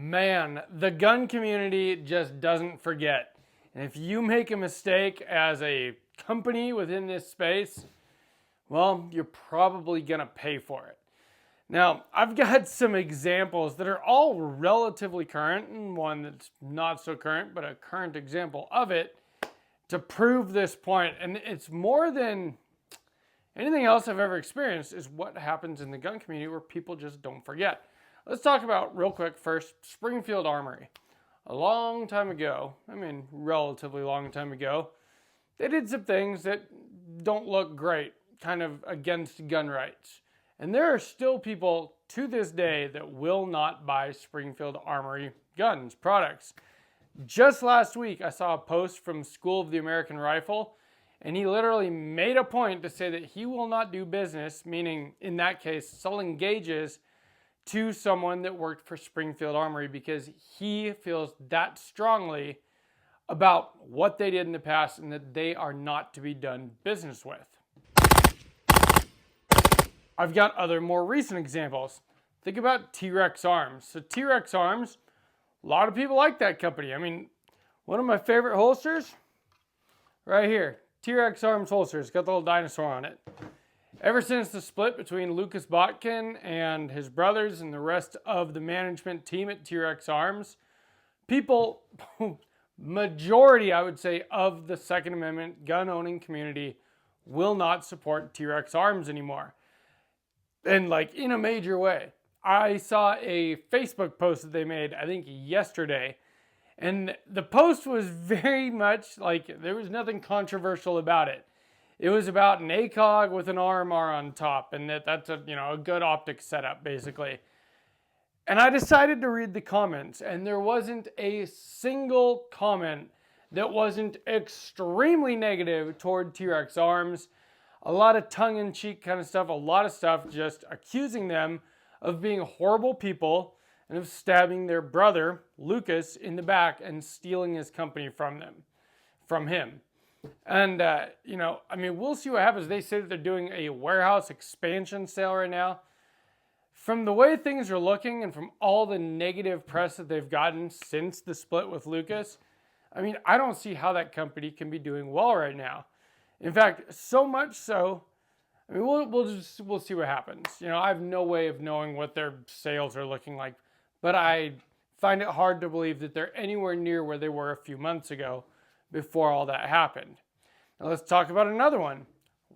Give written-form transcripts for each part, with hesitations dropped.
Man, the gun community just doesn't forget. And if you make a mistake as a company within this space, well, you're probably going to pay for it. Now, I've got some examples that are all relatively current, and one that's not so current, but a current example of it to prove this point. And it's more than anything else I've ever experienced is what happens in the gun community where people just don't forget. Let's talk about, real quick first, Springfield Armory. A long time ago, relatively long time ago, they did some things that don't look great, kind of against gun rights. And there are still people to this day that will not buy Springfield Armory guns, products. Just last week, I saw a post from School of the American Rifle, and he literally made a point to say that he will not do business, meaning in that case, selling gauges to someone that worked for Springfield Armory because he feels that strongly about what they did in the past and that they are not to be done business with. I've got other more recent examples. Think about T-Rex Arms. So T-Rex Arms, a lot of people like that company. One of my favorite holsters, right here. T-Rex Arms holster. It's got the little dinosaur on it. Ever since the split between Lucas Botkin and his brothers and the rest of the management team at T-Rex Arms, people, majority, I would say, of the Second Amendment gun-owning community will not support T-Rex Arms anymore. And in a major way. I saw a Facebook post that they made, I think yesterday, and the post was very much there was nothing controversial about it. It was about an ACOG with an RMR on top, and that's a good optic setup, basically. And I decided to read the comments, and there wasn't a single comment that wasn't extremely negative toward T-Rex Arms. A lot of tongue-in-cheek kind of stuff, a lot of stuff just accusing them of being horrible people and of stabbing their brother, Lucas, in the back and stealing his company from him. And, we'll see what happens. They say that they're doing a warehouse expansion sale right now. From the way things are looking and from all the negative press that they've gotten since the split with Lucas, I don't see how that company can be doing well right now. In fact, so much so, we'll see what happens. I have no way of knowing what their sales are looking like, but I find it hard to believe that they're anywhere near where they were a few months ago before all that happened. Now let's talk about another one.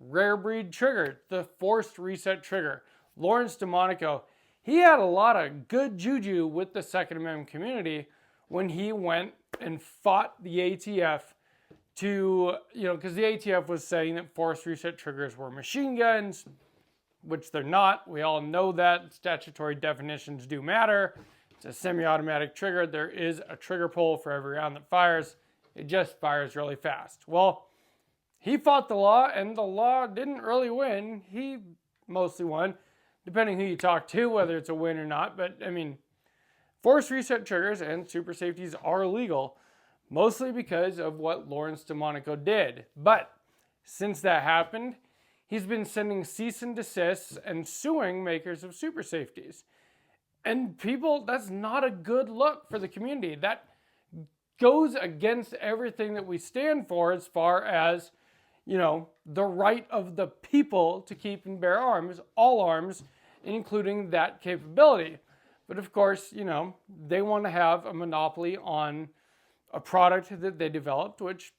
Rare breed trigger, the forced reset trigger. Lawrence DeMonico, he had a lot of good juju with the Second Amendment community when he went and fought the ATF because the ATF was saying that forced reset triggers were machine guns, which they're not. We all know that. Statutory definitions do matter. It's a semi-automatic trigger. There is a trigger pull for every round that fires. It just fires really fast. Well, he fought the law, and the law didn't really win. He mostly won, depending who you talk to, whether it's a win or not. But, forced reset triggers and super safeties are illegal, mostly because of what Lawrence DeMonico did. But since that happened, he's been sending cease and desists and suing makers of super safeties. And people, that's not a good look for the community. That goes against everything that we stand for as far as, the right of the people to keep and bear arms, all arms, including that capability. But of course, they want to have a monopoly on a product that they developed, which,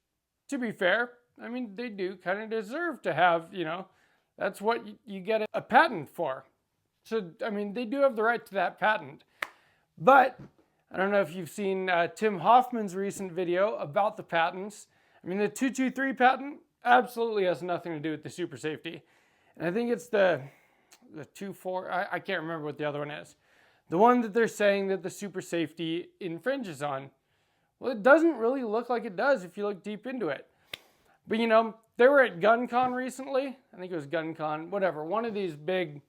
to be fair, they do kind of deserve to have, that's what you get a patent for. So, they do have the right to that patent. But I don't know if you've seen Tim Hoffman's recent video about the patents. The 223 patent absolutely has nothing to do with the super safety. And I think it's the 24, I can't remember what the other one is. The one that they're saying that the super safety infringes on. Well, it doesn't really look like it does if you look deep into it. But they were at GunCon recently. I think it was GunCon, whatever. One of these big,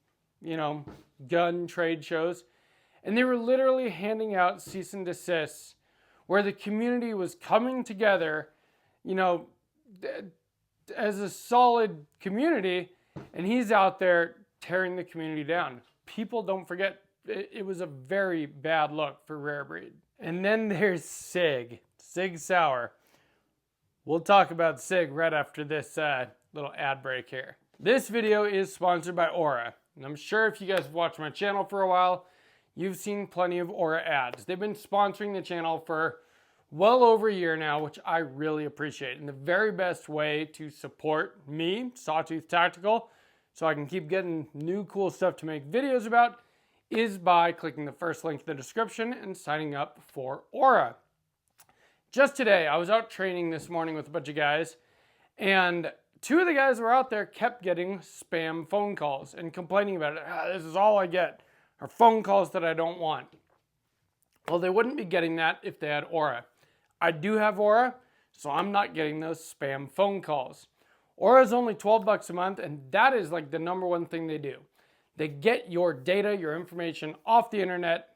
gun trade shows. And they were literally handing out cease and desists where the community was coming together, as a solid community. And he's out there tearing the community down. People don't forget. it was a very bad look for Rare Breed. And then there's Sig Sauer. We'll talk about Sig right after this little ad break here. This video is sponsored by Aura. And I'm sure if you guys have watched my channel for a while, you've seen plenty of Aura ads. They've been sponsoring the channel for well over a year now, which I really appreciate. And the very best way to support me, Sawtooth Tactical, so I can keep getting new cool stuff to make videos about, is by clicking the first link in the description and signing up for Aura. Just today, I was out training this morning with a bunch of guys, and two of the guys who were out there kept getting spam phone calls and complaining about it. This is all I get, are phone calls that I don't want. Well, they wouldn't be getting that if they had Aura. I do have Aura, so I'm not getting those spam phone calls. Aura is only $12 a month, and that is like the number one thing they do. They get your data, your information off the internet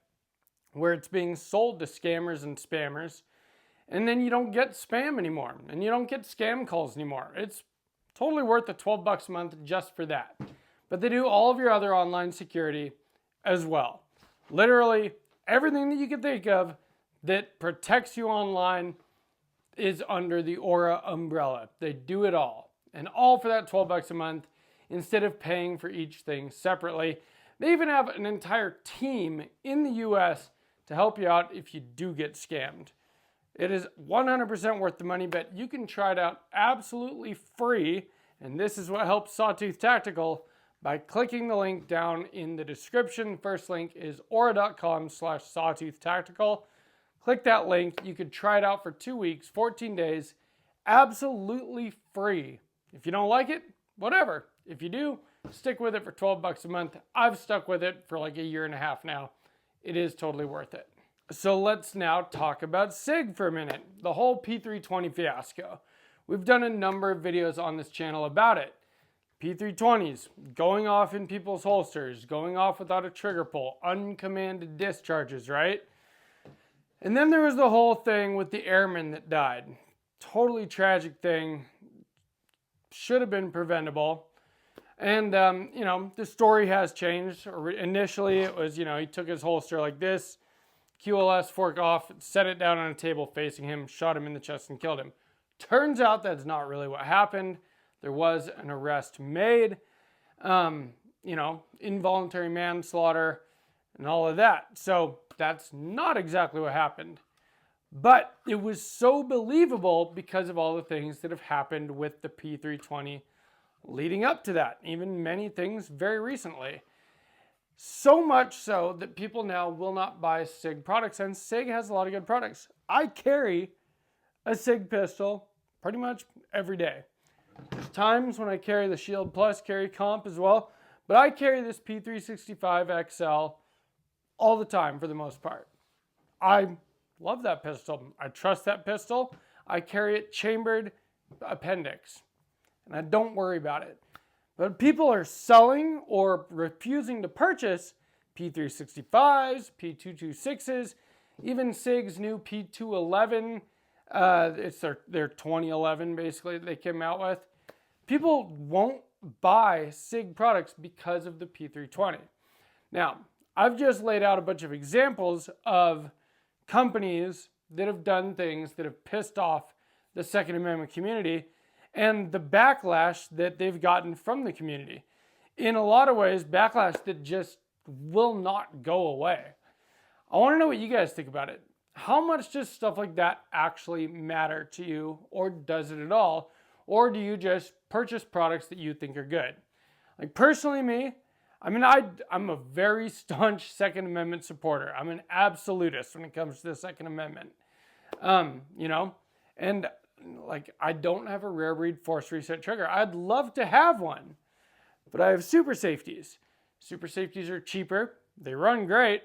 where it's being sold to scammers and spammers, and then you don't get spam anymore, and you don't get scam calls anymore. It's totally worth the $12 a month just for that. But they do all of your other online security as well. Literally everything that you can think of that protects you online is under the Aura umbrella. They do it all. And all for that $12 a month instead of paying for each thing separately. They even have an entire team in the US to help you out if you do get scammed. It is 100% worth the money, but you can try it out absolutely free. And this is what helps Sawtooth Tactical by clicking the link down in the description. First link is aura.com/sawtooth-tactical. Click that link. You could try it out for 2 weeks, 14 days, absolutely free. If you don't like it, whatever. If you do, stick with it for $12 a month. I've stuck with it for like a year and a half now. It is totally worth it. So let's now talk about Sig for a minute. The whole P320 fiasco. We've done a number of videos on this channel about it. P320s, going off in people's holsters, going off without a trigger pull, uncommanded discharges, right? And then there was the whole thing with the airman that died. Totally tragic thing. Should have been preventable. And, the story has changed. Initially, it was, he took his holster like this, QLS fork off, set it down on a table facing him, shot him in the chest and killed him. Turns out that's not really what happened. There was an arrest made, involuntary manslaughter and all of that. So that's not exactly what happened. But it was so believable because of all the things that have happened with the P320 leading up to that. Even many things very recently. So much so that people now will not buy Sig products, and Sig has a lot of good products. I carry a Sig pistol pretty much every day. There's times when I carry the Shield Plus, carry Comp as well, but I carry this P365 XL all the time for the most part. I love that pistol. I trust that pistol. I carry it chambered appendix, and I don't worry about it. But people are selling or refusing to purchase P365s, P226s, even Sig's new P211. It's their 2011, basically, they came out with. People won't buy Sig products because of the P320. Now, I've just laid out a bunch of examples of companies that have done things that have pissed off the Second Amendment community and the backlash that they've gotten from the community. In a lot of ways, backlash that just will not go away. I want to know what you guys think about it. How much does stuff like that actually matter to you, or does it at all? Or do you just purchase products that you think are good? Like personally me, I'm a very staunch Second Amendment supporter. I'm an absolutist when it comes to the Second Amendment. And I don't have a Rare Breed force reset trigger. I'd love to have one, but I have super safeties. Super safeties are cheaper. They run great.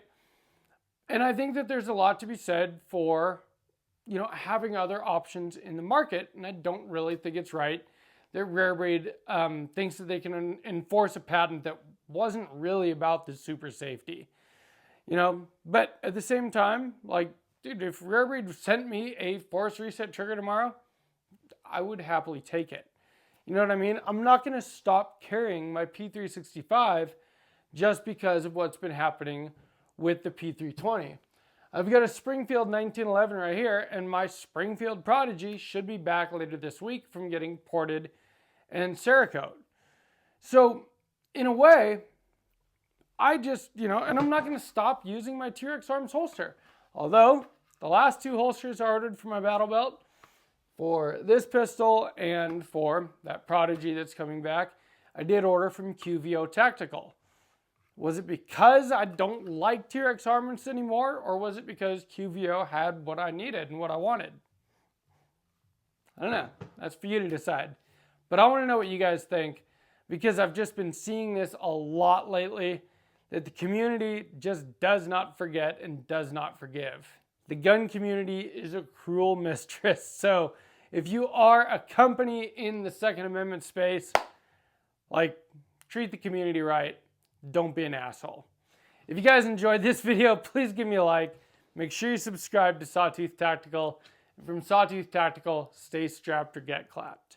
And I think that there's a lot to be said for, having other options in the market. And I don't really think it's right that Rare Breed thinks that they can enforce a patent that wasn't really about the super safety. But at the same time, dude, if Rare Breed sent me a force reset trigger tomorrow, I would happily take it. You know what I mean? I'm not going to stop carrying my P365 just because of what's been happening with the P320. I've got a Springfield 1911 right here, and my Springfield Prodigy should be back later this week from getting ported and Cerakote. So, in a way, I just, and I'm not going to stop using my T-Rex Arms holster. Although, the last 2 holsters I ordered for my battle belt, for this pistol and for that Prodigy that's coming back, I did order from QVO Tactical. Was it because I don't like T-Rex armaments anymore, or was it because QVO had what I needed and what I wanted? I don't know. That's for you to decide. But I want to know what you guys think, because I've just been seeing this a lot lately, that the community just does not forget and does not forgive. The gun community is a cruel mistress. So if you are a company in the Second Amendment space, treat the community right. Don't be an asshole. If you guys enjoyed this video, please give me a like. Make sure you subscribe to Sawtooth Tactical. And from Sawtooth Tactical, stay strapped or get clapped.